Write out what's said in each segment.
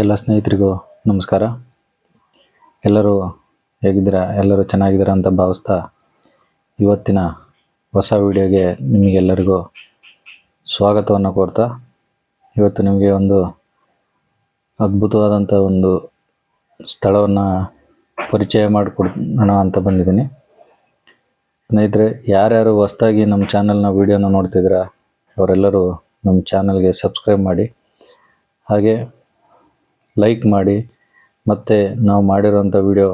ಎಲ್ಲ ಸ್ನೇಹಿತರಿಗೂ ನಮಸ್ಕಾರ. ಎಲ್ಲರೂ ಹೇಗಿದ್ದೀರಾ? ಎಲ್ಲರೂ ಚೆನ್ನಾಗಿದ್ದೀರಾ ಅಂತ ಭಾವಿಸ್ತಾ ಇವತ್ತಿನ ಹೊಸ ವಿಡಿಯೋಗೆ ನಿಮಗೆಲ್ಲರಿಗೂ ಸ್ವಾಗತವನ್ನು ಕೋರ್ತಾ ಇವತ್ತು ನಿಮಗೆ ಒಂದು ಅದ್ಭುತವಾದಂಥ ಒಂದು ಸ್ಥಳವನ್ನು ಪರಿಚಯ ಮಾಡಿಕೊಡೋಣ ಅಂತ ಬಂದಿದ್ದೀನಿ. ಸ್ನೇಹಿತರೆ, ಯಾರ್ಯಾರು ಹೊಸದಾಗಿ ನಮ್ಮ ಚಾನಲ್ನ ವಿಡಿಯೋನ ನೋಡ್ತಿದ್ದೀರಾ ಅವರೆಲ್ಲರೂ ನಮ್ಮ ಚಾನಲ್ಗೆ ಸಬ್ಸ್ಕ್ರೈಬ್ ಮಾಡಿ, ಹಾಗೆ ಲೈಕ್ ಮಾಡಿ, ಮತ್ತು ನಾವು ಮಾಡಿರೋಂಥ ವಿಡಿಯೋ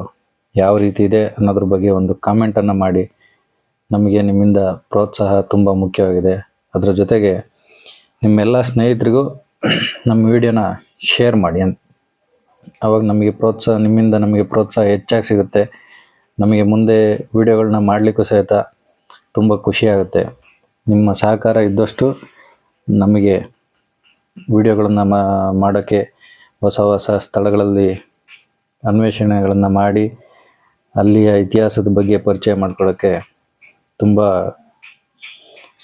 ಯಾವ ರೀತಿ ಇದೆ ಅನ್ನೋದ್ರ ಬಗ್ಗೆ ಒಂದು ಕಾಮೆಂಟನ್ನು ಮಾಡಿ. ನಮಗೆ ನಿಮ್ಮಿಂದ ಪ್ರೋತ್ಸಾಹ ತುಂಬ ಮುಖ್ಯವಾಗಿದೆ. ಅದರ ಜೊತೆಗೆ ನಿಮ್ಮೆಲ್ಲ ಸ್ನೇಹಿತರಿಗೂ ನಮ್ಮ ವಿಡಿಯೋನ ಶೇರ್ ಮಾಡಿ. ಆವಾಗ ನಿಮ್ಮಿಂದ ನಮಗೆ ಪ್ರೋತ್ಸಾಹ ಹೆಚ್ಚಾಗಿ ಸಿಗುತ್ತೆ. ನಮಗೆ ಮುಂದೆ ವಿಡಿಯೋಗಳನ್ನ ಮಾಡಲಿಕ್ಕೂ ಸಹಿತ ತುಂಬ ಖುಷಿಯಾಗುತ್ತೆ. ನಿಮ್ಮ ಸಹಕಾರ ಇದ್ದಷ್ಟು ನಮಗೆ ವಿಡಿಯೋಗಳನ್ನು ಮಾಡೋಕ್ಕೆ, ಹೊಸ ಹೊಸ ಸ್ಥಳಗಳಲ್ಲಿ ಅನ್ವೇಷಣೆಗಳನ್ನು ಮಾಡಿ ಅಲ್ಲಿಯ ಇತಿಹಾಸದ ಬಗ್ಗೆ ಪರಿಚಯ ಮಾಡ್ಕೊಳ್ಳೋಕ್ಕೆ ತುಂಬ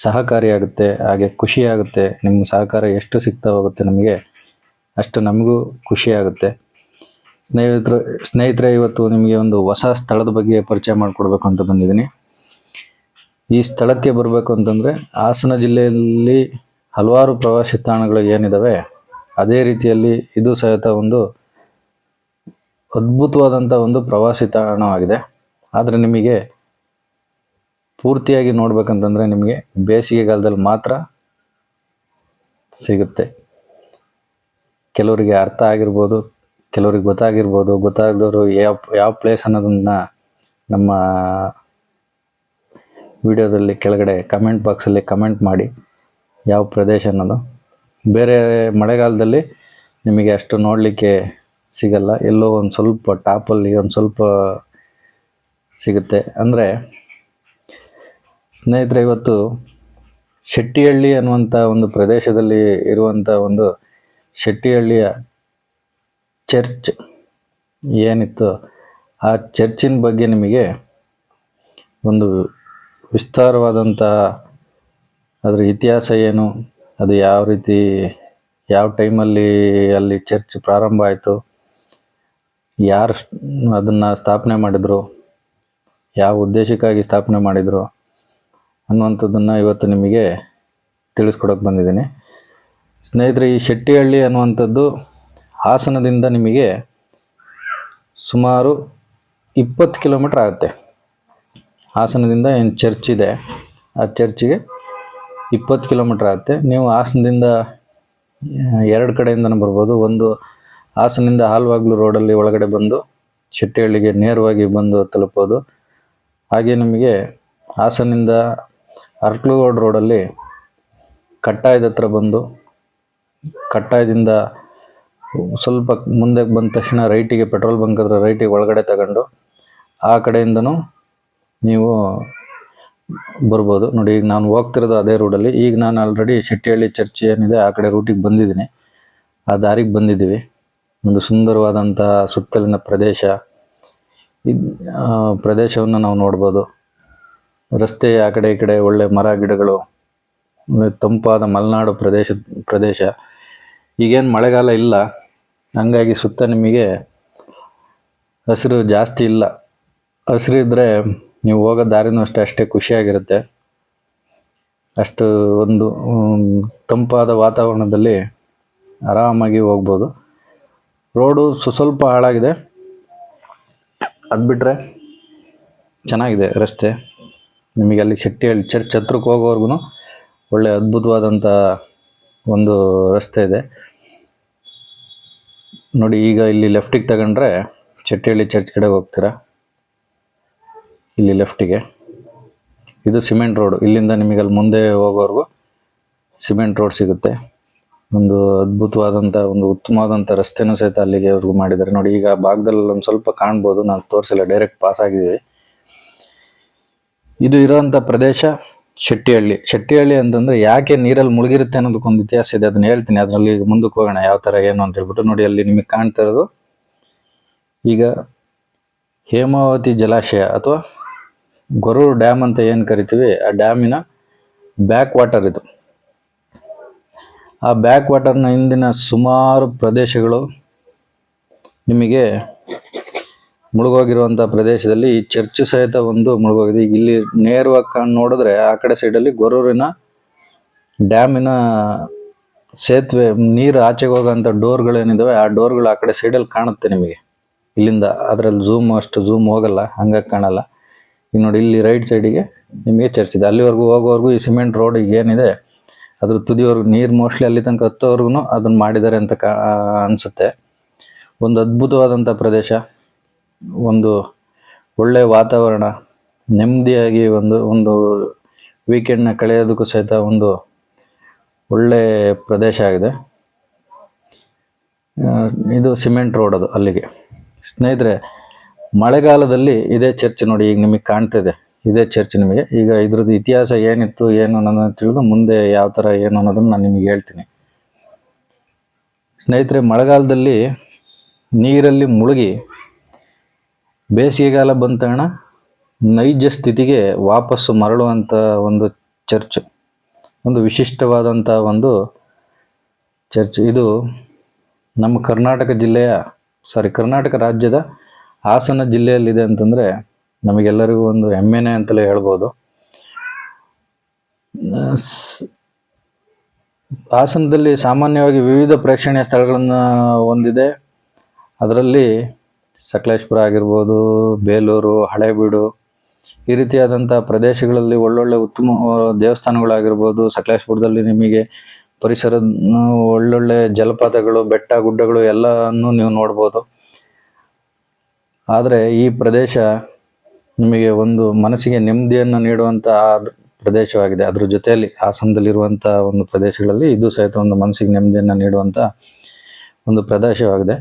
ಸಹಕಾರಿಯಾಗುತ್ತೆ. ಹಾಗೆ ಖುಷಿಯಾಗುತ್ತೆ. ನಿಮ್ಮ ಸಹಕಾರ ಎಷ್ಟು ಸಿಗ್ತಾ ಹೋಗುತ್ತೆ ನಮಗೆ, ಅಷ್ಟು ನಮಗೂ ಖುಷಿಯಾಗುತ್ತೆ. ಸ್ನೇಹಿತರೆ, ಇವತ್ತು ನಿಮಗೆ ಒಂದು ಹೊಸ ಸ್ಥಳದ ಬಗ್ಗೆ ಪರಿಚಯ ಮಾಡಿಕೊಡ್ಬೇಕು ಅಂತ ಬಂದಿದ್ದೀನಿ. ಈ ಸ್ಥಳಕ್ಕೆ ಬರಬೇಕು ಅಂತಂದರೆ ಹಾಸನ ಜಿಲ್ಲೆಯಲ್ಲಿ ಹಲವಾರು ಪ್ರವಾಸಿ ತಾಣಗಳು ಏನಿದ್ದಾವೆ, ಅದೇ ರೀತಿಯಲ್ಲಿ ಇದು ಸಹಿತ ಒಂದು ಅದ್ಭುತವಾದಂಥ ಒಂದು ಪ್ರವಾಸಿ ತಾಣವಾಗಿದೆ. ಆದರೆ ನಿಮಗೆ ಪೂರ್ತಿಯಾಗಿ ನೋಡ್ಬೇಕಂತಂದರೆ ನಿಮಗೆ ಬೇಸಿಗೆಗಾಲದಲ್ಲಿ ಮಾತ್ರ ಸಿಗುತ್ತೆ. ಕೆಲವರಿಗೆ ಅರ್ಥ ಆಗಿರ್ಬೋದು, ಕೆಲವರಿಗೆ ಗೊತ್ತಾಗಿರ್ಬೋದು. ಗೊತ್ತಾಗದವರು ಯಾವ ಪ್ಲೇಸ್ ಅನ್ನೋದನ್ನು ನಮ್ಮ ವಿಡಿಯೋದಲ್ಲಿ ಕೆಳಗಡೆ ಕಮೆಂಟ್ ಬಾಕ್ಸಲ್ಲಿ ಕಮೆಂಟ್ ಮಾಡಿ, ಯಾವ ಪ್ರದೇಶ ಅನ್ನೋದು. ಬೇರೆ ಮಳೆಗಾಲದಲ್ಲಿ ನಿಮಗೆ ಅಷ್ಟು ನೋಡಲಿಕ್ಕೆ ಸಿಗಲ್ಲ. ಎಲ್ಲೋ ಒಂದು ಸ್ವಲ್ಪ ಟಾಪಲ್ಲಿ ಒಂದು ಸ್ವಲ್ಪ ಸಿಗುತ್ತೆ. ಅಂದರೆ ಸ್ನೇಹಿತರೆ, ಇವತ್ತು ಶೆಟ್ಟಿಹಳ್ಳಿ ಅನ್ನುವಂಥ ಒಂದು ಪ್ರದೇಶದಲ್ಲಿ ಇರುವಂಥ ಒಂದು ಶೆಟ್ಟಿಹಳ್ಳಿಯ ಚರ್ಚ್ ಏನಿತ್ತು, ಆ ಚರ್ಚಿನ ಬಗ್ಗೆ ನಿಮಗೆ ಒಂದು ವಿಸ್ತಾರವಾದಂಥ ಅದರ ಇತಿಹಾಸ ಏನು, ಅದು ಯಾವ ರೀತಿ, ಯಾವ ಟೈಮಲ್ಲಿ ಅಲ್ಲಿ ಚರ್ಚ್ ಪ್ರಾರಂಭ ಆಯಿತು, ಯಾರು ಅದನ್ನು ಸ್ಥಾಪನೆ ಮಾಡಿದರು, ಯಾವ ಉದ್ದೇಶಕ್ಕಾಗಿ ಸ್ಥಾಪನೆ ಮಾಡಿದರು ಅನ್ನುವಂಥದ್ದನ್ನು ಇವತ್ತು ನಿಮಗೆ ತಿಳಿಸ್ಕೊಡೋಕೆ ಬಂದಿದ್ದೀನಿ. ಸ್ನೇಹಿತರೆ, ಈ ಶೆಟ್ಟಿಹಳ್ಳಿ ಅನ್ನುವಂಥದ್ದು ಹಾಸನದಿಂದ ನಿಮಗೆ ಸುಮಾರು 20 ಕಿಲೋಮೀಟ್ರ್ ಆಗುತ್ತೆ. ಹಾಸನದಿಂದ ಏನು ಚರ್ಚ್ ಇದೆ, ಆ ಚರ್ಚಿಗೆ 20 ಕಿಲೋಮೀಟ್ರ್ ಆಗುತ್ತೆ. ನೀವು ಹಾಸನದಿಂದ ಎರಡು ಕಡೆಯಿಂದನೂ ಬರ್ಬೋದು. ಒಂದು ಹಾಸನದಿಂದ ಹಾಲ್ವಾಗ್ಲು ರೋಡಲ್ಲಿ ಒಳಗಡೆ ಬಂದು ಶೆಟ್ಟಿಹಳ್ಳಿಗೆ ನೇರವಾಗಿ ಬಂದು ತಲುಪೋದು. ಹಾಗೆ ನಿಮಗೆ ಹಾಸನದಿಂದ ಅರ್ಕಲಗೋಡು ರೋಡಲ್ಲಿ ಕಟ್ಟಾಯದ ಹತ್ರ ಬಂದು, ಕಟ್ಟಾಯದಿಂದ ಸ್ವಲ್ಪ ಮುಂದೆ ಬಂದ ತಕ್ಷಣ ರೈಟಿಗೆ, ಪೆಟ್ರೋಲ್ ಬಂಕ್ ಹತ್ರ ರೈಟಿಗೆ ಒಳಗಡೆ ತಗೊಂಡು ಆ ಕಡೆಯಿಂದನೂ ನೀವು ಬರ್ಬೋದು. ನೋಡಿ, ಈಗ ನಾನು ಹೋಗ್ತಿರೋದು ಅದೇ ರೋಡಲ್ಲಿ. ಈಗ ನಾನು ಆಲ್ರೆಡಿ ಶೆಟ್ಟಿಹಳ್ಳಿ ಚರ್ಚ್ ಏನಿದೆ ಆ ಕಡೆ ರೂಟಿಗೆ ಬಂದಿದ್ದೀನಿ, ಆ ದಾರಿಗೆ ಬಂದಿದ್ದೀವಿ. ಒಂದು ಸುಂದರವಾದಂಥ ಸುತ್ತಲಿನ ಪ್ರದೇಶವನ್ನು ನಾವು ನೋಡ್ಬೋದು. ರಸ್ತೆ ಆ ಕಡೆ ಈ ಕಡೆ ಒಳ್ಳೆ ಮರ ಗಿಡಗಳು, ತಂಪಾದ ಮಲೆನಾಡು ಪ್ರದೇಶ. ಈಗೇನು ಮಳೆಗಾಲ ಇಲ್ಲ, ಹಂಗಾಗಿ ಸುತ್ತ ನಿಮಗೆ ಹಸಿರು ಜಾಸ್ತಿ ಇಲ್ಲ. ಹಸಿರು ಇದ್ದರೆ ನೀವು ಹೋಗೋ ದಾರಿನೂ ಅಷ್ಟೇ ಖುಷಿಯಾಗಿರುತ್ತೆ. ಅಷ್ಟು ಒಂದು ತಂಪಾದ ವಾತಾವರಣದಲ್ಲಿ ಆರಾಮಾಗಿ ಹೋಗ್ಬೋದು. ರೋಡು ಸ್ವಲ್ಪ ಹಾಳಾಗಿದೆ, ಅದು ಬಿಟ್ಟರೆ ಚೆನ್ನಾಗಿದೆ ರಸ್ತೆ. ನಿಮಗೆ ಅಲ್ಲಿ ಶೆಟ್ಟಿಹಳ್ಳಿ ಚರ್ಚ್ ಹತ್ರಕ್ಕೆ ಹೋಗೋವರೆಗೂ ಒಳ್ಳೆ ಅದ್ಭುತವಾದಂಥ ಒಂದು ರಸ್ತೆ ಇದೆ. ನೋಡಿ, ಈಗ ಇಲ್ಲಿ ಲೆಫ್ಟಿಗೆ ತಗೊಂಡ್ರೆ ಶೆಟ್ಟಿಹಳ್ಳಿ ಚರ್ಚ್ ಕಡೆ ಹೋಗ್ತೀರಾ. ಇಲ್ಲಿ ಲೆಫ್ಟಿಗೆ ಇದು ಸಿಮೆಂಟ್ ರೋಡು. ಇಲ್ಲಿಂದ ನಿಮಗೆ ಅಲ್ಲಿ ಮುಂದೆ ಹೋಗೋವರೆಗೂ ಸಿಮೆಂಟ್ ರೋಡ್ ಸಿಗುತ್ತೆ. ಒಂದು ಅದ್ಭುತವಾದಂಥ ಒಂದು ಉತ್ತಮವಾದಂಥ ರಸ್ತೆನೂ ಸಹಿತ ಅಲ್ಲಿಗೆವರೆಗೂ ಮಾಡಿದ್ದಾರೆ. ನೋಡಿ, ಈಗ ಭಾಗದಲ್ಲಿ ಒಂದು ಸ್ವಲ್ಪ ಕಾಣ್ಬೋದು, ನಾನು ತೋರಿಸಿಲ್ಲ, ಡೈರೆಕ್ಟ್ ಪಾಸ್ ಆಗಿದ್ದೀವಿ. ಇದು ಇರೋವಂಥ ಪ್ರದೇಶ ಶೆಟ್ಟಿಹಳ್ಳಿ ಅಂತಂದರೆ ಯಾಕೆ ನೀರಲ್ಲಿ ಮುಳುಗಿರುತ್ತೆ ಅನ್ನೋದಕ್ಕೊಂದು ಇತಿಹಾಸ ಇದೆ. ಅದನ್ನ ಹೇಳ್ತೀನಿ, ಅದರಲ್ಲಿ ಮುಂದಕ್ಕೆ ಹೋಗೋಣ ಯಾವ ಥರ ಏನು ಅಂತ ಹೇಳ್ಬಿಟ್ಟು. ನೋಡಿ, ಅಲ್ಲಿ ನಿಮಗೆ ಕಾಣ್ತಾ ಇರೋದು ಈಗ ಹೇಮಾವತಿ ಜಲಾಶಯ ಅಥವಾ ಗೊರೂರು ಡ್ಯಾಮ್ ಅಂತ ಏನು ಕರಿತೀವಿ, ಆ ಡ್ಯಾಮಿನ ಬ್ಯಾಕ್ ವಾಟರ್ ಇದು. ಆ ಬ್ಯಾಕ್ ವಾಟರ್ನ ಹಿಂದಿನ ಸುಮಾರು ಪ್ರದೇಶಗಳು ನಿಮಗೆ ಮುಳುಗೋಗಿರುವಂಥ ಪ್ರದೇಶದಲ್ಲಿ ಈ ಚರ್ಚ್ ಸಹಿತ ಒಂದು ಮುಳುಗೋಗಿದೆ. ಈಗ ಇಲ್ಲಿ ನೇರವಾಗಿ ನೋಡಿದ್ರೆ ಆ ಕಡೆ ಸೈಡಲ್ಲಿ ಗೊರೂರಿನ ಡ್ಯಾಮಿನ ಸೇತುವೆ, ನೀರು ಆಚೆಗೆ ಹೋಗೋಂಥ ಡೋರ್ಗಳೇನಿದ್ದಾವೆ ಆ ಡೋರ್ಗಳು ಆ ಕಡೆ ಸೈಡಲ್ಲಿ ಕಾಣುತ್ತೆ ನಿಮಗೆ ಇಲ್ಲಿಂದ. ಅದರಲ್ಲಿ ಅಷ್ಟು ಝೂಮ್ ಹೋಗಲ್ಲ, ಹಂಗಾಗಿ ಕಾಣಲ್ಲ. ಈಗ ನೋಡಿ, ಇಲ್ಲಿ ರೈಟ್ ಸೈಡಿಗೆ ನಿಮಗೆ ಚರ್ಚ್ ಇದೆ. ಅಲ್ಲಿವರೆಗೂ ಹೋಗೋವರೆಗೂ ಈ ಸಿಮೆಂಟ್ ರೋಡ್ ಈಗ ಏನಿದೆ ಅದ್ರ ತುದಿವರೆಗೂ ನೀರು ಮೋಸ್ಟ್ಲಿ ಅಲ್ಲಿ ತನಕ ಹತ್ತೋವರೆಗೂ ಅದನ್ನು ಮಾಡಿದ್ದಾರೆ ಅಂತ ಅನಿಸುತ್ತೆ. ಒಂದು ಅದ್ಭುತವಾದಂಥ ಪ್ರದೇಶ, ಒಂದು ಒಳ್ಳೆಯ ವಾತಾವರಣ, ನೆಮ್ಮದಿಯಾಗಿ ಒಂದು ವೀಕೆಂಡ್ನ ಕಳೆಯೋದಕ್ಕೂ ಸಹಿತ ಒಂದು ಒಳ್ಳೆ ಪ್ರದೇಶ ಆಗಿದೆ. ಇದು ಸಿಮೆಂಟ್ ರೋಡ್ ಅದು ಅಲ್ಲಿಗೆ. ಸ್ನೇಹಿತರೆ, ಮಳೆಗಾಲದಲ್ಲಿ ಇದೇ ಚರ್ಚ್ ನೋಡಿ ಈಗ ನಿಮಗೆ ಕಾಣ್ತಿದೆ, ಇದೇ ಚರ್ಚ್ ನಿಮಗೆ. ಈಗ ಇದ್ರದ್ದು ಇತಿಹಾಸ ಏನಿತ್ತು ಏನು ಅನ್ನೋದನ್ನು ತಿಳಿದು ಮುಂದೆ ಯಾವ ಥರ ಏನು ಅನ್ನೋದನ್ನು ನಾನು ನಿಮಗೆ ಹೇಳ್ತೀನಿ. ಸ್ನೇಹಿತರೆ, ಮಳೆಗಾಲದಲ್ಲಿ ನೀರಲ್ಲಿ ಮುಳುಗಿ ಬೇಸಿಗೆಗಾಲ ಬಂದ ತಕ್ಷಣ ನೈಜ ಸ್ಥಿತಿಗೆ ವಾಪಸ್ಸು ಮರಳುವಂಥ ಒಂದು ಚರ್ಚ್, ಒಂದು ವಿಶಿಷ್ಟವಾದಂಥ ಒಂದು ಚರ್ಚ್. ಇದು ನಮ್ಮ ಕರ್ನಾಟಕ ರಾಜ್ಯದ ಹಾಸನ ಜಿಲ್ಲೆಯಲ್ಲಿದೆ ಅಂತಂದರೆ ನಮಗೆಲ್ಲರಿಗೂ ಒಂದು ಹೆಮ್ಮೆನೇ ಅಂತಲೇ ಹೇಳ್ಬೋದು. ಹಾಸನದಲ್ಲಿ ಸಾಮಾನ್ಯವಾಗಿ ವಿವಿಧ ಪ್ರೇಕ್ಷಣೀಯ ಸ್ಥಳಗಳನ್ನು ಹೊಂದಿದೆ. ಅದರಲ್ಲಿ ಸಕಲೇಶಪುರ ಆಗಿರ್ಬೋದು, ಬೇಲೂರು, ಹಳೇಬೀಡು, ಈ ರೀತಿಯಾದಂಥ ಪ್ರದೇಶಗಳಲ್ಲಿ ಒಳ್ಳೊಳ್ಳೆ ಉತ್ತಮ ದೇವಸ್ಥಾನಗಳಾಗಿರ್ಬೋದು. ಸಕಲೇಶಪುರದಲ್ಲಿ ನಿಮಗೆ ಪರಿಸರದ ಒಳ್ಳೊಳ್ಳೆ ಜಲಪಾತಗಳು, ಬೆಟ್ಟ ಗುಡ್ಡಗಳು ಎಲ್ಲವನ್ನು ನೀವು ನೋಡ್ಬೋದು. ಆದರೆ ಈ ಪ್ರದೇಶ ನಿಮಗೆ ಒಂದು ಮನಸ್ಸಿಗೆ ನೆಮ್ಮದಿಯನ್ನು ನೀಡುವಂಥ ಪ್ರದೇಶವಾಗಿದೆ. ಅದ್ರ ಜೊತೆಯಲ್ಲಿ ಹಾಸನದಲ್ಲಿರುವಂಥ ಒಂದು ಪ್ರದೇಶಗಳಲ್ಲಿ ಇದು ಸಹಿತ ಒಂದು ಮನಸ್ಸಿಗೆ ನೆಮ್ಮದಿಯನ್ನು ನೀಡುವಂಥ ಒಂದು ಪ್ರದೇಶವಾಗಿದೆ.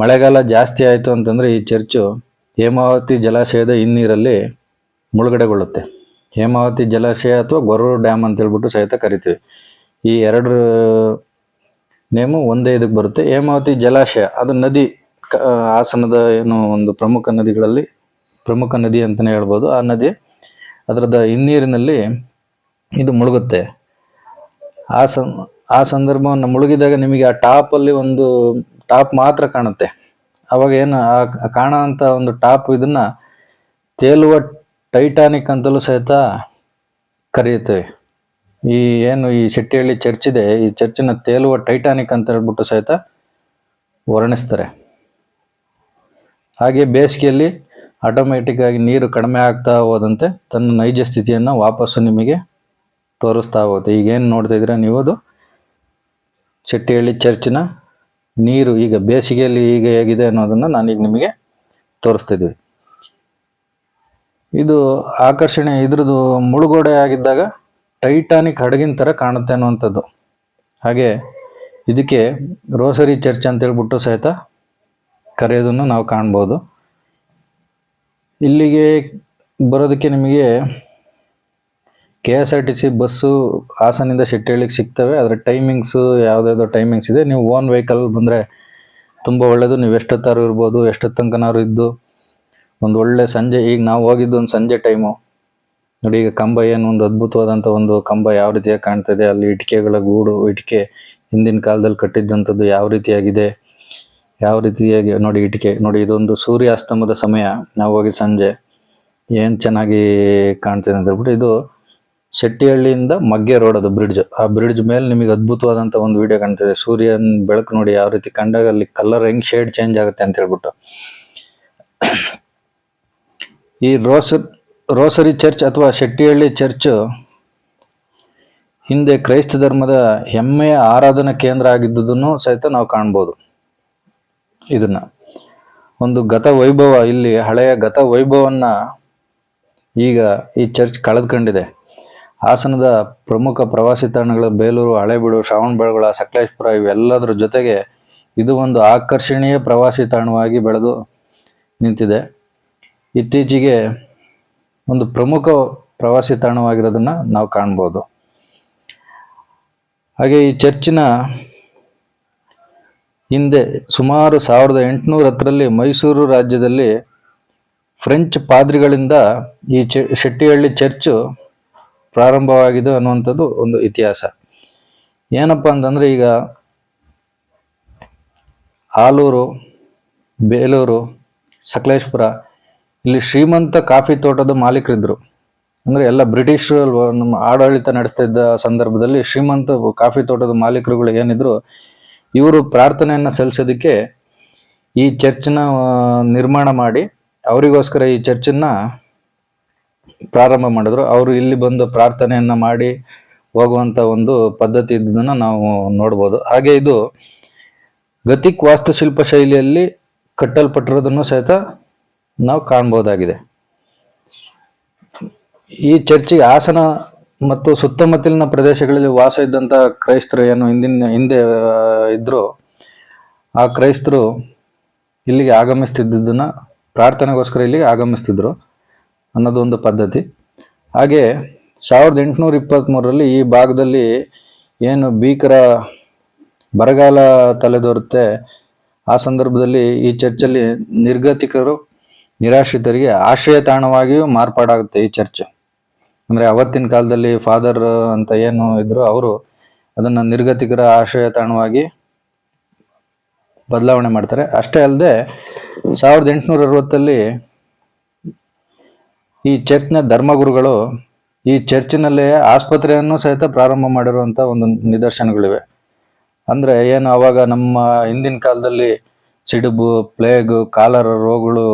ಮಳೆಗಾಲ ಜಾಸ್ತಿ ಆಯಿತು ಅಂತಂದರೆ ಈ ಚರ್ಚು ಹೇಮಾವತಿ ಜಲಾಶಯದ ಹಿನ್ನೀರಲ್ಲಿ ಮುಳುಗಡೆಗೊಳ್ಳುತ್ತೆ. ಹೇಮಾವತಿ ಜಲಾಶಯ ಅಥವಾ ಗೊರೂರು ಡ್ಯಾಮ್ ಅಂತ ಹೇಳ್ಬಿಟ್ಟು ಸಹಿತ ಕರಿತೀವಿ. ಈ ಎರಡು ನೇಮು ಒಂದೇ ಇದಕ್ಕೆ ಬರುತ್ತೆ. ಹೇಮಾವತಿ ಜಲಾಶಯ ಅದು ನದಿ, ಹಾಸನದ ಏನು ಒಂದು ಪ್ರಮುಖ ನದಿಗಳಲ್ಲಿ ಪ್ರಮುಖ ನದಿ ಅಂತಲೇ ಹೇಳ್ಬೋದು. ಆ ನದಿ ಅದರದ ಹಿನ್ನೀರಿನಲ್ಲಿ ಇದು ಮುಳುಗುತ್ತೆ. ಆ ಸಂದರ್ಭವನ್ನು ಮುಳುಗಿದಾಗ ನಿಮಗೆ ಆ ಟಾಪಲ್ಲಿ ಒಂದು ಟಾಪ್ ಮಾತ್ರ ಕಾಣುತ್ತೆ. ಅವಾಗ ಏನು ಆ ಕಾಣೋಂಥ ಒಂದು ಟಾಪ್ ಇದನ್ನು ತೇಲುವ ಟೈಟಾನಿಕ್ ಅಂತಲೂ ಸಹಿತ ಕರೆಯುತ್ತೇವೆ. ಈ ಶೆಟ್ಟಿಹಳ್ಳಿ ಚರ್ಚ್ ಇದೆ, ಈ ಚರ್ಚಿನ ತೇಲುವ ಟೈಟಾನಿಕ್ ಅಂತ ಹೇಳ್ಬಿಟ್ಟು ಸಹಿತ ವರ್ಣಿಸ್ತಾರೆ. ಹಾಗೆ ಬೇಸಿಗೆಯಲ್ಲಿ ಆಟೋಮೆಟಿಕ್ ಆಗಿ ನೀರು ಕಡಿಮೆ ಆಗ್ತಾ ಹೋದಂತೆ ತನ್ನ ನೈಜ ಸ್ಥಿತಿಯನ್ನು ವಾಪಸ್ಸು ನಿಮಗೆ ತೋರಿಸ್ತಾ ಹೋಗುತ್ತೆ. ಈಗೇನು ನೋಡ್ತಾ ಇದ್ದೀರಾ ನೀವು, ಅದು ಶೆಟ್ಟಿಹಳ್ಳಿ ಚರ್ಚಿನ ನೀರು ಈಗ ಬೇಸಿಗೆಯಲ್ಲಿ ಈಗ ಹೇಗಿದೆ ಅನ್ನೋದನ್ನು ನಾನೀಗ ನಿಮಗೆ ತೋರಿಸ್ತಿದ್ದೀವಿ. ಇದು ಆಕರ್ಷಣೆ. ಇದ್ರದ್ದು ಮುಳುಗಡೆ ಆಗಿದ್ದಾಗ ಟೈಟಾನಿಕ್ ಹಡಗಿನ ಥರ ಕಾಣುತ್ತೆ ಅನ್ನುವಂಥದ್ದು. ಹಾಗೆ ಇದಕ್ಕೆ ರೋಸರಿ ಚರ್ಚ್ ಅಂತೇಳ್ಬಿಟ್ಟು ಸಹಿತ ಕರೆಯೋದನ್ನು ನಾವು ಕಾಣ್ಬೋದು. ಇಲ್ಲಿಗೆ ಬರೋದಕ್ಕೆ ನಿಮಗೆ KSRTC ಬಸ್ಸು ಹಾಸನಿಂದ ಶೆಟ್ಟಿಹಳ್ಳಿಗೆ ಸಿಗ್ತವೆ. ಅದರ ಟೈಮಿಂಗ್ಸು ಯಾವುದಾದ್ರು ಟೈಮಿಂಗ್ಸ್ ಇದೆ. ನೀವು ಓನ್ ವೆಹಿಕಲ್ ಬಂದರೆ ತುಂಬ ಒಳ್ಳೆಯದು. ನೀವು ಎಷ್ಟೊತ್ತಾರು ಇರ್ಬೋದು, ಎಷ್ಟೊತ್ತು ತನಕನಾರು ಇದ್ದು ಒಂದು ಒಳ್ಳೆ ಸಂಜೆ, ಈಗ ನಾವು ಹೋಗಿದ್ದು ಒಂದು ಸಂಜೆ ಟೈಮು ನೋಡಿ. ಈಗ ಕಂಬ ಏನು ಒಂದು ಅದ್ಭುತವಾದಂಥ ಒಂದು ಕಂಬ ಯಾವ ರೀತಿಯಾಗಿ ಕಾಣ್ತಿದೆ, ಅಲ್ಲಿ ಇಟ್ಟಿಗೆಗಳ ಗೂಡು, ಇಟ್ಟಿಗೆ ಹಿಂದಿನ ಕಾಲದಲ್ಲಿ ಕಟ್ಟಿದ್ದಂಥದ್ದು ಯಾವ ರೀತಿಯಾಗಿದೆ, ಯಾವ ರೀತಿಯಾಗಿ ನೋಡಿ ಇಟ್ಟಿಗೆ ನೋಡಿ. ಇದೊಂದು ಸೂರ್ಯಾಸ್ತಮದ ಸಮಯ, ನಾವು ಹೋಗಿ ಸಂಜೆ ಏನು ಚೆನ್ನಾಗಿ ಕಾಣ್ತಿದೆ ಅಂತ ಹೇಳ್ಬಿಟ್ಟು. ಇದು ಶೆಟ್ಟಿಹಳ್ಳಿಯಿಂದ ಮಗ್ಗೆ ರೋಡ್, ಅದು ಬ್ರಿಡ್ಜ್. ಆ ಬ್ರಿಡ್ಜ್ ಮೇಲೆ ನಿಮಗೆ ಅದ್ಭುತವಾದಂಥ ಒಂದು ವಿಡಿಯೋ ಕಾಣ್ತಿದೆ. ಸೂರ್ಯನ ಬೆಳಕು ನೋಡಿ ಯಾವ ರೀತಿ ಕಂಡಾಗ ಅಲ್ಲಿ ಕಲರ್ ಹೆಂಗೆ ಶೇಡ್ ಚೇಂಜ್ ಆಗುತ್ತೆ ಅಂತ ಹೇಳ್ಬಿಟ್ಟು. ಈ ರೋಸರಿ ಚರ್ಚ್ ಅಥವಾ ಶೆಟ್ಟಿಹಳ್ಳಿ ಚರ್ಚ್ ಹಿಂದೆ ಕ್ರೈಸ್ತ ಧರ್ಮದ ಹೆಮ್ಮೆಯ ಆರಾಧನಾ ಕೇಂದ್ರ ಆಗಿದ್ದುದನ್ನು ಸಹಿತ ನಾವು ಕಾಣ್ಬೋದು. ಇದನ್ನ ಒಂದು ಗತ ವೈಭವ, ಇಲ್ಲಿ ಹಳೆಯ ಗತ ವೈಭವನ್ನ ಈಗ ಈ ಚರ್ಚ್ ಕಳೆದುಕೊಂಡಿದೆ. ಹಾಸನದ ಪ್ರಮುಖ ಪ್ರವಾಸಿ ತಾಣಗಳು ಬೇಲೂರು, ಹಳೇಬೀಡು, ಶ್ರವಣಬೆಳಗೊಳ, ಸಕಲೇಶಪುರ ಇವೆಲ್ಲದರ ಜೊತೆಗೆ ಇದು ಒಂದು ಆಕರ್ಷಣೀಯ ಪ್ರವಾಸಿ ತಾಣವಾಗಿ ಬೆಳೆದು ನಿಂತಿದೆ. ಇತ್ತೀಚೆಗೆ ಒಂದು ಪ್ರಮುಖ ಪ್ರವಾಸಿ ತಾಣವಾಗಿರೋದನ್ನು ನಾವು ಕಾಣ್ಬೋದು. ಹಾಗೆ ಈ ಚರ್ಚಿನ ಹಿಂದೆ ಸುಮಾರು 1810ರಲ್ಲಿ ಮೈಸೂರು ರಾಜ್ಯದಲ್ಲಿ ಫ್ರೆಂಚ್ ಪಾದ್ರಿಗಳಿಂದ ಈ ಶೆಟ್ಟಿಹಳ್ಳಿ ಚರ್ಚು ಪ್ರಾರಂಭವಾಗಿದೆ ಅನ್ನುವಂಥದ್ದು ಒಂದು ಇತಿಹಾಸ. ಏನಪ್ಪ ಅಂತಂದರೆ, ಈಗ ಆಲೂರು ಬೇಲೂರು, ಸಕಲೇಶ್ಪುರ ಇಲ್ಲಿ ಶ್ರೀಮಂತ ಕಾಫಿ ತೋಟದ ಮಾಲೀಕರಿದ್ದರು. ಅಂದರೆ ಎಲ್ಲ ಬ್ರಿಟಿಷರು ನಮ್ಮ ಆಡಳಿತ ನಡೆಸ್ತಾ ಇದ್ದ ಸಂದರ್ಭದಲ್ಲಿ ಶ್ರೀಮಂತ ಕಾಫಿ ತೋಟದ ಮಾಲೀಕರುಗಳು ಏನಿದ್ರು, ಇವರು ಪ್ರಾರ್ಥನೆಯನ್ನು ಸಲ್ಲಿಸೋದಕ್ಕೆ ಈ ಚರ್ಚ್ನ ನಿರ್ಮಾಣ ಮಾಡಿ ಅವರಿಗೋಸ್ಕರ ಈ ಚರ್ಚನ್ನ ಪ್ರಾರಂಭ ಮಾಡಿದ್ರು. ಅವರು ಇಲ್ಲಿ ಬಂದು ಪ್ರಾರ್ಥನೆಯನ್ನು ಮಾಡಿ ಹೋಗುವಂಥ ಒಂದು ಪದ್ಧತಿ ಇದ್ದದನ್ನು ನಾವು ನೋಡ್ಬೋದು. ಹಾಗೆ ಇದು ಗತಿಕ್ ವಾಸ್ತುಶಿಲ್ಪ ಶೈಲಿಯಲ್ಲಿ ಕಟ್ಟಲ್ಪಟ್ಟಿರೋದನ್ನು ಸಹಿತ ನಾವು ಕಾಣ್ಬೋದಾಗಿದೆ. ಈ ಚರ್ಚಿಗೆ ಹಾಸನ ಮತ್ತು ಸುತ್ತಮುತ್ತಲಿನ ಪ್ರದೇಶಗಳಲ್ಲಿ ವಾಸ ಇದ್ದಂಥ ಕ್ರೈಸ್ತರು ಏನು ಹಿಂದೆ ಇದ್ದರು, ಆ ಕ್ರೈಸ್ತರು ಇಲ್ಲಿಗೆ ಆಗಮಿಸ್ತಿದ್ದನ್ನು ಪ್ರಾರ್ಥನೆಗೋಸ್ಕರ ಇಲ್ಲಿಗೆ ಆಗಮಿಸ್ತಿದ್ರು ಅನ್ನೋದು ಒಂದು ಪದ್ಧತಿ. ಹಾಗೆ 1823ರಲ್ಲಿ ಈ ಭಾಗದಲ್ಲಿ ಏನು ಭೀಕರ ಬರಗಾಲ ತಲೆದೋರುತ್ತೆ, ಆ ಸಂದರ್ಭದಲ್ಲಿ ಈ ಚರ್ಚಲ್ಲಿ ನಿರ್ಗತಿಕರು, ನಿರಾಶ್ರಿತರಿಗೆ ಆಶ್ರಯ ತಾಣವಾಗಿಯೂ ಮಾರ್ಪಾಡಾಗುತ್ತೆ ಈ ಚರ್ಚ್. ಅಂದರೆ ಅವತ್ತಿನ ಕಾಲದಲ್ಲಿ ಫಾದರ್ ಅಂತ ಏನು ಇದ್ರು, ಅವರು ಅದನ್ನು ನಿರ್ಗತಿಕರ ಆಶ್ರಯ ತಾಣವಾಗಿ ಬದಲಾವಣೆ ಮಾಡ್ತಾರೆ. ಅಷ್ಟೇ ಅಲ್ಲದೆ 1860ರಲ್ಲಿ ಈ ಚರ್ಚ್ನ ಧರ್ಮಗುರುಗಳು ಈ ಚರ್ಚಿನಲ್ಲೇ ಆಸ್ಪತ್ರೆಯನ್ನು ಸಹಿತ ಪ್ರಾರಂಭ ಮಾಡಿರುವಂಥ ಒಂದು ನಿದರ್ಶನಗಳಿವೆ. ಅಂದರೆ ಏನು ಅವಾಗ ನಮ್ಮ ಹಿಂದಿನ ಕಾಲದಲ್ಲಿ ಸಿಡುಬು, ಪ್ಲೇಗ್, ಕಾಲರ ರೋಗಗಳು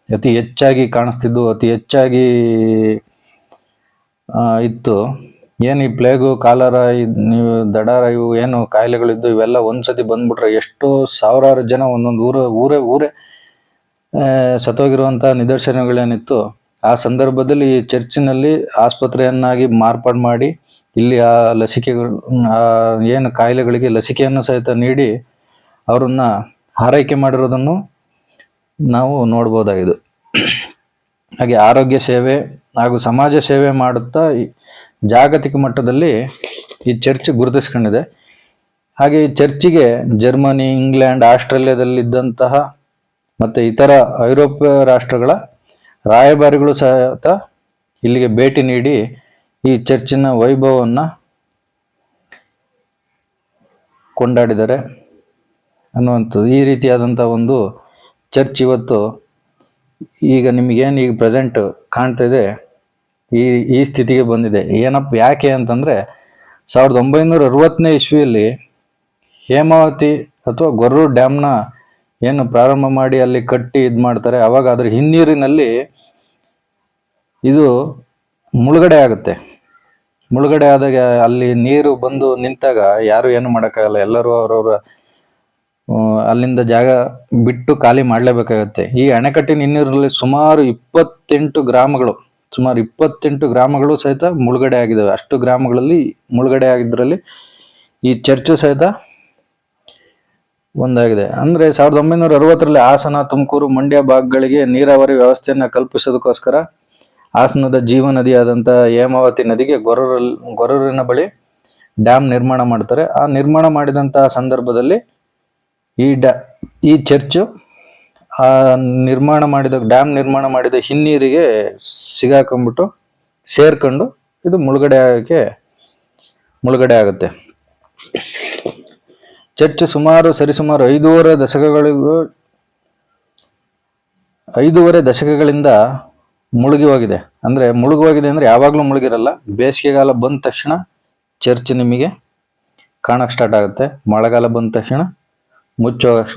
ಅತಿ ಹೆಚ್ಚಾಗಿ ಕಾಣಿಸ್ತಿದ್ದು, ಅತಿ ಹೆಚ್ಚಾಗಿ ಇತ್ತು. ಏನು ಈ ಪ್ಲೇಗು, ಕಾಲರ, ನೀವು ದಡಾರ, ಇವು ಏನು ಕಾಯಿಲೆಗಳಿದ್ದು ಇವೆಲ್ಲ ಒಂದ್ಸತಿ ಬಂದ್ಬಿಟ್ರೆ ಎಷ್ಟೋ ಸಾವಿರಾರು ಜನ ಒಂದೊಂದು ಊರೇ ಸತ್ತೋಗಿರುವಂಥ ನಿದರ್ಶನಗಳೇನಿತ್ತು. ಆ ಸಂದರ್ಭದಲ್ಲಿ ಈ ಚರ್ಚಿನಲ್ಲಿ ಆಸ್ಪತ್ರೆಯನ್ನಾಗಿ ಮಾರ್ಪಾಡು ಮಾಡಿ ಇಲ್ಲಿ ಆ ಲಸಿಕೆಗಳು, ಏನು ಕಾಯಿಲೆಗಳಿಗೆ ಲಸಿಕೆಯನ್ನು ಸಹಿತ ನೀಡಿ ಅವರನ್ನು ಆರೈಕೆ ಮಾಡಿರೋದನ್ನು ನಾವು ನೋಡ್ಬೋದಾಗಿದೆ. ಹಾಗೆ ಆರೋಗ್ಯ ಸೇವೆ ಹಾಗೂ ಸಮಾಜ ಸೇವೆ ಮಾಡುತ್ತಾ ಜಾಗತಿಕ ಮಟ್ಟದಲ್ಲಿ ಈ ಚರ್ಚ್ ಗುರುತಿಸ್ಕೊಂಡಿದೆ. ಹಾಗೆ ಈ ಚರ್ಚಿಗೆ ಜರ್ಮನಿ, ಇಂಗ್ಲೆಂಡ್, ಆಸ್ಟ್ರೇಲಿಯಾದಲ್ಲಿದ್ದಂತಹ ಮತ್ತು ಇತರ ಐರೋಪ್ಯ ರಾಷ್ಟ್ರಗಳ ರಾಯಭಾರಿಗಳು ಸಹಿತ ಇಲ್ಲಿಗೆ ಭೇಟಿ ನೀಡಿ ಈ ಚರ್ಚಿನ ವೈಭವವನ್ನು ಕೊಂಡಾಡಿದ್ದಾರೆ ಅನ್ನುವಂಥದ್ದು. ಈ ರೀತಿಯಾದಂಥ ಒಂದು ಚರ್ಚ್ ಇವತ್ತು ಈಗ ನಿಮಗೇನು ಈಗ ಪ್ರೆಸೆಂಟ್ ಕಾಣ್ತಾ ಇದೆ, ಈ ಸ್ಥಿತಿಗೆ ಬಂದಿದೆ. ಯಾಕೆ ಅಂತಂದರೆ 1960ನೇ ಇಸ್ವಿಯಲ್ಲಿ ಹೇಮಾವತಿ ಅಥವಾ ಗೊರ್ರು ಡ್ಯಾಮ್ನ ಏನು ಪ್ರಾರಂಭ ಮಾಡಿ ಅಲ್ಲಿ ಕಟ್ಟಿ ಇದು ಮಾಡ್ತಾರೆ. ಅವಾಗ ಅದ್ರ ಹಿನ್ನೀರಿನಲ್ಲಿ ಇದು ಮುಳುಗಡೆ ಆಗುತ್ತೆ. ಮುಳುಗಡೆ ಆದಾಗ ಅಲ್ಲಿ ನೀರು ಬಂದು ನಿಂತಾಗ ಯಾರು ಏನು ಮಾಡೋಕ್ಕಾಗಲ್ಲ, ಎಲ್ಲರೂ ಅವರವರ ಅಲ್ಲಿಂದ ಜಾಗ ಬಿಟ್ಟು ಖಾಲಿ ಮಾಡಲೇಬೇಕಾಗತ್ತೆ. ಈ ಅಣೆಕಟ್ಟಿನ ಹಿನ್ನೀರಲ್ಲಿ ಸುಮಾರು 28 ಗ್ರಾಮಗಳು ಸಹಿತ ಮುಳುಗಡೆ ಆಗಿದ್ದಾವೆ. ಅಷ್ಟು ಗ್ರಾಮಗಳಲ್ಲಿ ಮುಳುಗಡೆ ಆಗಿದ್ದರಲ್ಲಿ ಈ ಚರ್ಚು ಸಹಿತ ಒಂದಾಗಿದೆ. ಅಂದರೆ 1960ರಲ್ಲಿ ಹಾಸನ, ತುಮಕೂರು, ಮಂಡ್ಯ ಭಾಗಗಳಿಗೆ ನೀರಾವರಿ ವ್ಯವಸ್ಥೆಯನ್ನು ಕಲ್ಪಿಸೋದಕ್ಕೋಸ್ಕರ ಹಾಸನದ ಜೀವ ನದಿಯಾದಂಥ ಹೇಮಾವತಿ ನದಿಗೆ ಗೊರೂರಿನ ಬಳಿ ಡ್ಯಾಮ್ ನಿರ್ಮಾಣ ಮಾಡ್ತಾರೆ. ಆ ನಿರ್ಮಾಣ ಮಾಡಿದಂತಹ ಸಂದರ್ಭದಲ್ಲಿ ಈ ಚರ್ಚು ಆ ಡ್ಯಾಮ್ ನಿರ್ಮಾಣ ಮಾಡಿದ ಹಿನ್ನೀರಿಗೆ ಸಿಗಾಕೊಂಡ್ಬಿಟ್ಟು ಸೇರ್ಕೊಂಡು ಇದು ಮುಳುಗಡೆ ಆಗುತ್ತೆ. ಚರ್ಚ್ ಸರಿಸುಮಾರು 5.5 ದಶಕಗಳಿಂದ ಮುಳುಗಿ ಹೋಗಿದೆ. ಅಂದರೆ ಯಾವಾಗಲೂ ಮುಳುಗಿರಲ್ಲ. ಬೇಸಿಗೆಗಾಲ ಬಂದ ತಕ್ಷಣ ಚರ್ಚ್ ನಿಮಗೆ ಕಾಣಕ್ಕೆ ಸ್ಟಾರ್ಟ್ ಆಗುತ್ತೆ. ಮಳೆಗಾಲ ಬಂದ ತಕ್ಷಣ ಮುಚ್ಚೋಗಕ್ಕೆ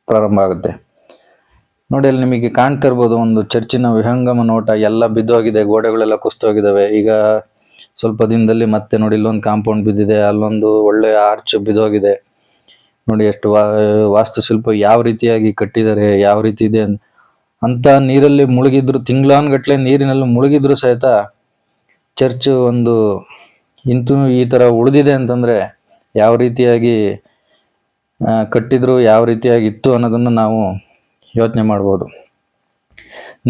ಪ್ರಾರಂಭ ಆಗುತ್ತೆ. ನೋಡಿ, ಅಲ್ಲಿ ನಿಮಗೆ ಕಾಣ್ತಿರ್ಬೋದು ಒಂದು ಚರ್ಚಿನ ವಿಹಂಗಮ ನೋಟ. ಎಲ್ಲ ಬಿದ್ದೋಗಿದೆ, ಗೋಡೆಗಳೆಲ್ಲ ಕುಸಿದೋಗಿದ್ದಾವೆ. ಈಗ ಸ್ವಲ್ಪ ದಿನದಲ್ಲಿ ಮತ್ತೆ ನೋಡಿ ಇಲ್ಲೊಂದು ಕಾಂಪೌಂಡ್ ಬಿದ್ದಿದೆ, ಅಲ್ಲೊಂದು ಒಳ್ಳೆ ಆರ್ಚ್ ಬಿದ್ದೋಗಿದೆ. ನೋಡಿ ಎಷ್ಟು ವಾಸ್ತುಶಿಲ್ಪ ಯಾವ ರೀತಿಯಾಗಿ ಕಟ್ಟಿದ್ದಾರೆ, ಯಾವ ರೀತಿ ಇದೆ ಅಂತ. ನೀರಲ್ಲಿ ಮುಳುಗಿದ್ರು, ತಿಂಗಳಾನುಗಟ್ಲೆ ನೀರಿನಲ್ಲಿ ಮುಳುಗಿದ್ರು ಸಹಿತ ಚರ್ಚ್ ಒಂದು ಈ ಥರ ಉಳಿದಿದೆ ಅಂತಂದರೆ ಯಾವ ರೀತಿಯಾಗಿ ಕಟ್ಟಿದ್ರು, ಯಾವ ರೀತಿಯಾಗಿ ಇತ್ತು ಅನ್ನೋದನ್ನು ನಾವು ಯೋಚನೆ ಮಾಡ್ಬೋದು.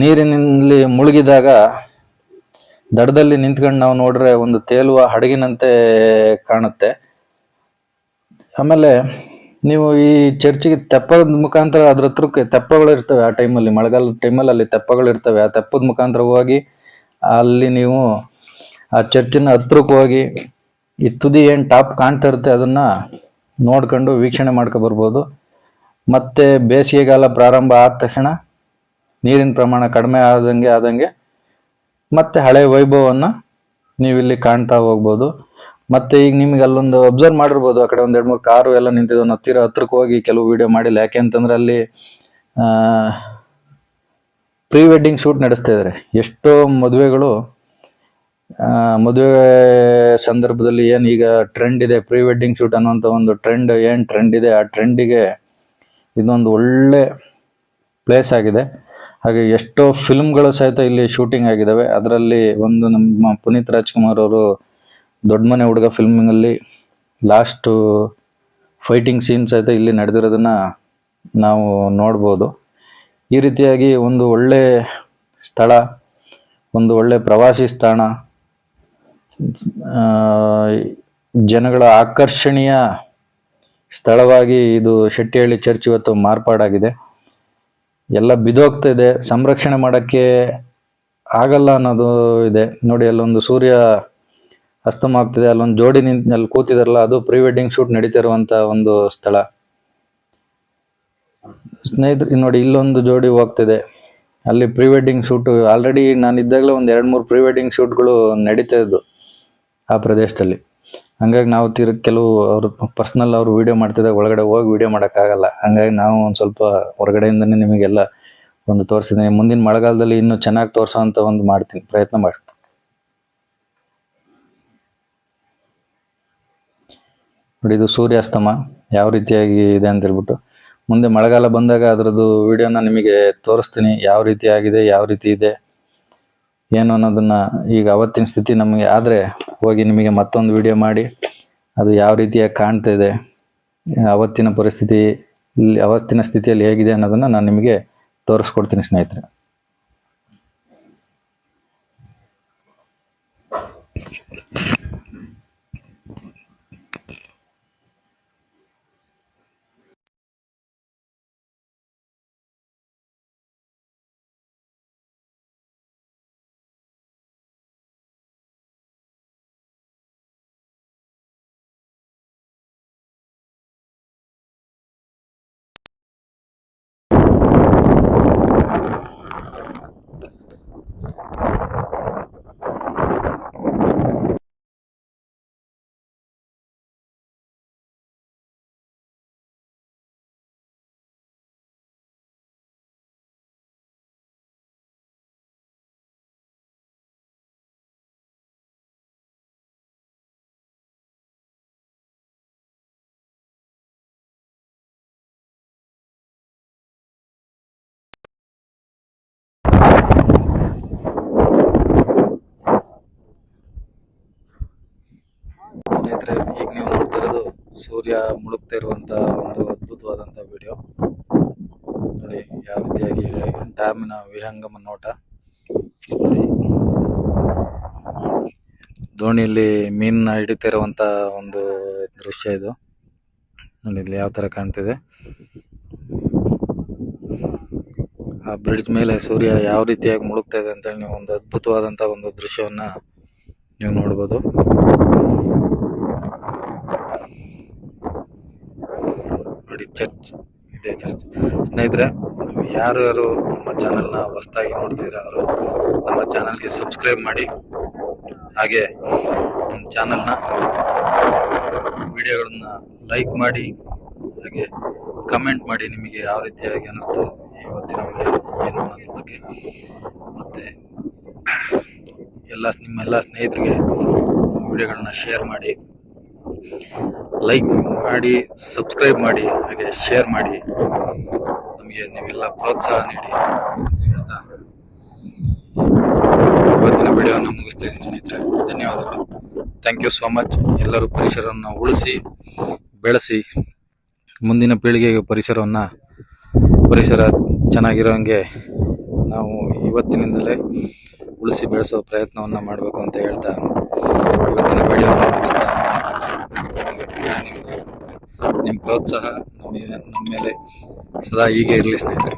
ನೀರಿನಲ್ಲಿ ಮುಳುಗಿದಾಗ ದಡದಲ್ಲಿ ನಿಂತ್ಕೊಂಡು ನಾವು ನೋಡ್ರೆ ಒಂದು ತೇಲುವ ಹಡಗಿನಂತೆ ಕಾಣುತ್ತೆ. ಆಮೇಲೆ ನೀವು ಈ ಚರ್ಚಿಗೆ ತೆಪ್ಪದ ಮುಖಾಂತರ ಅದ್ರ ಹತ್ರಕ್ಕೆ ತೆಪ್ಪಗಳು ಇರ್ತವೆ. ಆ ಟೈಮಲ್ಲಿ, ಮಳೆಗಾಲದ ಟೈಮಲ್ಲಿ ಅಲ್ಲಿ ತೆಪ್ಪಗಳು ಇರ್ತವೆ. ಆ ತೆಪ್ಪದ ಮುಖಾಂತರ ಹೋಗಿ ಅಲ್ಲಿ ನೀವು ಆ ಚರ್ಚಿನ ಹತ್ರಕ್ಕೆ ಹೋಗಿ ಈ ತುದಿ ಏನು ಟಾಪ್ ಕಾಣ್ತಾ ಇರುತ್ತೆ ಅದನ್ನು ನೋಡ್ಕೊಂಡು ವೀಕ್ಷಣೆ ಮಾಡ್ಕೊ ಬರ್ಬೋದು. ಮತ್ತೆ ಬೇಸಿಗೆಗಾಲ ಪ್ರಾರಂಭ ಆದ ತಕ್ಷಣ ನೀರಿನ ಪ್ರಮಾಣ ಕಡಿಮೆ ಆದಂಗೆ ಮತ್ತೆ ಹಳೆ ವೈಭವವನ್ನು ನೀವಿಲ್ಲಿ ಕಾಣ್ತಾ ಹೋಗ್ಬೋದು. ಮತ್ತೆ ಈಗ ನಿಮ್ಗೆ ಅಲ್ಲೊಂದು ಅಬ್ಸರ್ವ್ ಮಾಡಿರ್ಬೋದು, ಆ ಕಡೆ ಒಂದ್ 2-3 ಕಾರು ಎಲ್ಲ ನಿಂತಿದ್ದು. ಹತ್ರಕ್ಕೆ ಹೋಗಿ ಕೆಲವು ವಿಡಿಯೋ ಮಾಡಿಲ್ಲ, ಯಾಕೆಂತಂದ್ರೆ ಅಲ್ಲಿ ಪ್ರೀ ವೆಡ್ಡಿಂಗ್ ಶೂಟ್ ನಡೆಸ್ತಾ ಇದ್ದಾರೆ. ಎಷ್ಟೋ ಮದುವೆಗಳು ಮದುವೆ ಸಂದರ್ಭದಲ್ಲಿ ಏನು ಈಗ ಟ್ರೆಂಡ್ ಇದೆ, ಪ್ರೀ ವೆಡ್ಡಿಂಗ್ ಶೂಟ್ ಅನ್ನುವಂಥ ಒಂದು ಟ್ರೆಂಡ್ ಇದೆ, ಆ ಟ್ರೆಂಡಿಗೆ ಇದೊಂದು ಒಳ್ಳೆ ಪ್ಲೇಸ್ ಆಗಿದೆ. ಹಾಗೆ ಎಷ್ಟೋ ಫಿಲ್ಮ್ಗಳು ಸಹಿತ ಇಲ್ಲಿ ಶೂಟಿಂಗ್ ಆಗಿದ್ದಾವೆ. ಅದರಲ್ಲಿ ಒಂದು ನಮ್ಮ ಪುನೀತ್ ರಾಜ್ಕುಮಾರ್ ಅವರು ದೊಡ್ಡ ಮನೆ ಹುಡುಗ ಫಿಲ್ಮಿನಲ್ಲಿ ಲಾಸ್ಟ್ ಫೈಟಿಂಗ್ ಸೀನ್ ಸಹಿತ ಇಲ್ಲಿ ನಡೆದಿರೋದನ್ನ ನಾವು ನೋಡ್ಬೋದು. ಈ ರೀತಿಯಾಗಿ ಒಂದು ಒಳ್ಳೆ ಸ್ಥಳ, ಒಂದು ಒಳ್ಳೆ ಪ್ರವಾಸಿ ಸ್ಥಾನ, ಜನಗಳ ಆಕರ್ಷಣೀಯ ಸ್ಥಳವಾಗಿ ಇದು ಶೆಟ್ಟಿಹಳ್ಳಿ ಚರ್ಚ್ ಇವತ್ತು ಮಾರ್ಪಾಡಾಗಿದೆ. ಎಲ್ಲ ಬಿದೋಗ್ತಾ ಇದೆ, ಸಂರಕ್ಷಣೆ ಮಾಡೋಕ್ಕೆ ಆಗಲ್ಲ ಅನ್ನೋದು ಇದೆ. ನೋಡಿ, ಅಲ್ಲೊಂದು ಸೂರ್ಯ ಅಸ್ತಮ ಆಗ್ತಿದೆ, ಅಲ್ಲೊಂದು ಜೋಡಿ ಅಲ್ಲಿ ಕೂತಿದಾರಲ್ಲ, ಅದು ಪ್ರೀ ವೆಡ್ಡಿಂಗ್ ಶೂಟ್ ನಡೀತಾ ಇರುವಂತ ಒಂದು ಸ್ಥಳ. ಸ್ನೇಹಿತರೆ ನೋಡಿ, ಇಲ್ಲೊಂದು ಜೋಡಿ ಹೋಗ್ತಿದೆ, ಅಲ್ಲಿ ಪ್ರೀ ವೆಡ್ಡಿಂಗ್ ಶೂಟ್ ಆಲ್ರೆಡಿ ನಾನು ಇದ್ದಾಗಲೇ ಒಂದು 2-3 ಪ್ರೀ ವೆಡ್ಡಿಂಗ್ ಶೂಟ್ಗಳು ನಡೀತಾ ಇದ್ದು ಆ ಪ್ರದೇಶದಲ್ಲಿ. ಹಂಗಾಗಿ ನಾವು ಕೆಲವು ಅವರು ಪರ್ಸ್ನಲ್ ಅವರು ವಿಡಿಯೋ ಮಾಡ್ತಿದ್ದಾಗ ಒಳಗಡೆ ಹೋಗಿ ವಿಡಿಯೋ ಮಾಡೋಕ್ಕಾಗಲ್ಲ. ಹಂಗಾಗಿ ನಾವು ಒಂದು ಸ್ವಲ್ಪ ಹೊರಗಡೆಯಿಂದನೇ ನಿಮಗೆಲ್ಲ ಒಂದು ತೋರಿಸಿದ್ದೀನಿ. ಮುಂದಿನ ಮಳೆಗಾಲದಲ್ಲಿ ಇನ್ನೂ ಚೆನ್ನಾಗಿ ತೋರಿಸೋವಂಥ ಒಂದು ಪ್ರಯತ್ನ ಮಾಡ್ತೀನಿ. ನೋಡಿ, ಇದು ಸೂರ್ಯಾಸ್ತಮ ಯಾವ ರೀತಿಯಾಗಿ ಇದೆ ಅಂತ ಹೇಳ್ಬಿಟ್ಟು. ಮುಂದೆ ಮಳೆಗಾಲ ಬಂದಾಗ ಅದರದ್ದು ವಿಡಿಯೋನ ನಿಮಗೆ ತೋರಿಸ್ತೀನಿ, ಯಾವ ರೀತಿ ಆಗಿದೆ, ಯಾವ ರೀತಿ ಇದೆ ಏನು ಅನ್ನೋದನ್ನ. ಈಗ ಅವತ್ತಿನ ಸ್ಥಿತಿ ನಮಗೆ ಆದರೆ ಹೋಗಿ ನಿಮಗೆ ಮತ್ತೊಂದು ವಿಡಿಯೋ ಮಾಡಿ ಅದು ಯಾವ ರೀತಿಯಾಗಿ ಕಾಣ್ತಾ ಇದೆ, ಅವತ್ತಿನ ಪರಿಸ್ಥಿತಿ ಅವತ್ತಿನ ಸ್ಥಿತಿಯಲ್ಲಿ ಹೇಗಿದೆ ಅನ್ನೋದನ್ನ ನಾನು ನಿಮಗೆ ತೋರಿಸ್ಕೊಡ್ತೀನಿ ಸ್ನೇಹಿತರೆ. ಸ್ನೇಹಿತರೆ, ಈಗ ನೀವು ನೋಡ್ತಿರೋದು ಸೂರ್ಯ ಮುಳುಗ್ತಾ ಇರುವಂತ ಒಂದು ಅದ್ಭುತವಾದಂಥ ವಿಡಿಯೋ. ನೋಡಿ ಯಾವ ರೀತಿಯಾಗಿ ಡ್ಯಾಮಿನ ವಿಹಂಗಮ ನೋಟ. ನೋಡಿ, ದೋಣಿಯಲ್ಲಿ ಮೀನನ್ನ ಹಿಡಿತಾ ಇರುವಂತ ಒಂದು ದೃಶ್ಯ ಇದು. ನೋಡಿ ಇಲ್ಲಿ ಯಾವ ತರ ಕಾಣ್ತಿದೆ. ಆ ಬ್ರಿಡ್ಜ್ ಮೇಲೆ ಸೂರ್ಯ ಯಾವ ರೀತಿಯಾಗಿ ಮುಳುಗ್ತಾ ಇದೆ ಅಂತೇಳಿ ನೀವು ಒಂದು ಅದ್ಭುತವಾದಂಥ ಒಂದು ದೃಶ್ಯವನ್ನ ನೀವು ನೋಡ್ಬೋದು. ನೋಡಿ, ಚರ್ಚ್ ಇದೆ, ಚರ್ಚ್. ಸ್ನೇಹಿತರೆ, ಯಾರು ನಮ್ಮ ಚಾನಲ್ನ ಹೊಸದಾಗಿ ನೋಡ್ತಿದ್ರೆ ಅವರು ನಮ್ಮ ಚಾನಲ್ಗೆ ಸಬ್ಸ್ಕ್ರೈಬ್ ಮಾಡಿ, ಹಾಗೆ ನಮ್ಮ ಚಾನಲ್ನ ವಿಡಿಯೋಗಳನ್ನ ಲೈಕ್ ಮಾಡಿ, ಹಾಗೆ ಕಮೆಂಟ್ ಮಾಡಿ ನಿಮಗೆ ಯಾವ ರೀತಿಯಾಗಿ ಅನ್ನಿಸ್ತು ಇವತ್ತಿನ ವಿಡಿಯೋ ಏನು ಅನ್ನೋದ್ರ ಬಗ್ಗೆ. ಮತ್ತು ನಿಮ್ಮೆಲ್ಲ ಸ್ನೇಹಿತರಿಗೆ ವಿಡಿಯೋಗಳನ್ನ ಶೇರ್ ಮಾಡಿ, ಲೈಕ್ ಮಾಡಿ, ಸಬ್ಸ್ಕ್ರೈಬ್ ಮಾಡಿ, ಹಾಗೆ ಶೇರ್ ಮಾಡಿ. ನಮಗೆ ನೀವೆಲ್ಲ ಪ್ರೋತ್ಸಾಹ ನೀಡಿ ಹೇಳ್ತಾ ಇವತ್ತಿನ ವಿಡಿಯೋವನ್ನು ಮುಗಿಸ್ತಾ ಇದ್ದೀನಿ ಸ್ನೇಹಿತರೆ. ಧನ್ಯವಾದಗಳು. Thank you so much. ಎಲ್ಲರೂ ಪರಿಸರವನ್ನು ಉಳಿಸಿ ಬೆಳೆಸಿ ಮುಂದಿನ ಪೀಳಿಗೆಗೆ ಪರಿಸರ ಚೆನ್ನಾಗಿರೋಂಗೆ ನಾವು ಇವತ್ತಿನಿಂದಲೇ ಉಳಿಸಿ ಬೆಳೆಸೋ ಪ್ರಯತ್ನವನ್ನು ಮಾಡಬೇಕು ಅಂತ ಹೇಳ್ತಾ ಇವತ್ತಿನ ವಿಡಿಯೋವನ್ನು ಮುಗಿಸ್ತಾ, ನಿಮ್ಮ ಪ್ರೋತ್ಸಾಹ ನಮ್ಮ ಮೇಲೆ ಸದಾ ಹೀಗೆ ಇರಲಿ ಸ್ನೇಹಿತರೆ.